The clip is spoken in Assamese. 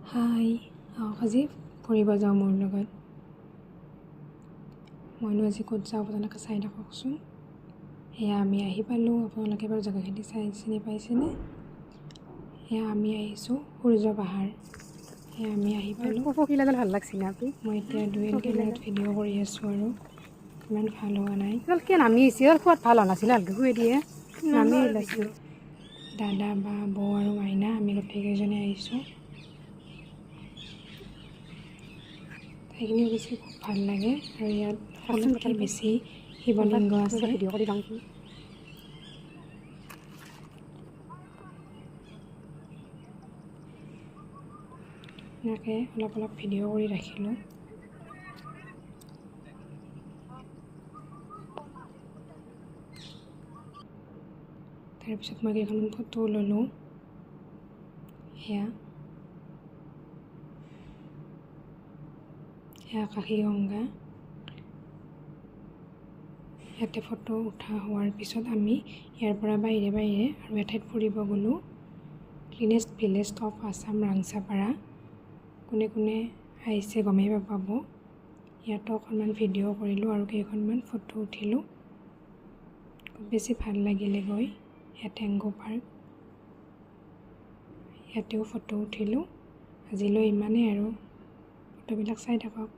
হাই আজি ফুৰিব যাওঁ মোৰ লগত মইনো আজি ক'ত যাওঁ আপোনালোকে চাই থাককচোন এয়া আমি আহি পালোঁ আপোনালোকে বাৰু জেগাখিনি চিনি পাইছেনে এয়া আমি আহিছোঁ সূৰ্য পাহাৰ এয়া আমি আহি পালোঁ পখিলাডাল ভাল লাগছে না আপনি মই এতিয়া ডুৱেল কেমেৰাত ভিডিঅ' কৰি আছোঁ আৰু ইমান ভাল হোৱা নাই কিয় নামি আহিছে খোৱাত ভাল হোৱা নাছিলে ভালকৈ শুই দিয়ে নামি আহিছোঁ দাদা বা বৌ আৰু মাইনা আমি গোটেইকেইজনে আহিছোঁ ঠাইখিনি বেছি খুব ভাল লাগে আৰু ইয়াত সকলোতকৈ বেছি শিৱলিংগ আছে ভিডিঅ' কৰি যাওঁ এনেকৈ অলপ ভিডিঅ' কৰি ৰাখিলোঁ তাৰপিছত মই কেইখনমান ফটো ল'লোঁ সেয়া আকাশীগংগা ইয়াতে ফটো উঠা হোৱাৰ পিছত আমি ইয়াৰ পৰা বাহিৰে আৰু এঠাইত ফুৰিব গ'লোঁ cleanest village of Assam Rangchapara কোনে কোনে আহিছে গমেই পাব ইয়াতো অকণমান ভিডিঅ' কৰিলোঁ আৰু কেইখনমান ফটো উঠিলোঁ খুব বেছি ভাল লাগিলে গৈ ইয়াত এংগো পাৰ্ক ইয়াতেও ফটো উঠিলোঁ আজিলৈ ইমানেই আৰু ফটোবিলাক চাই থাকক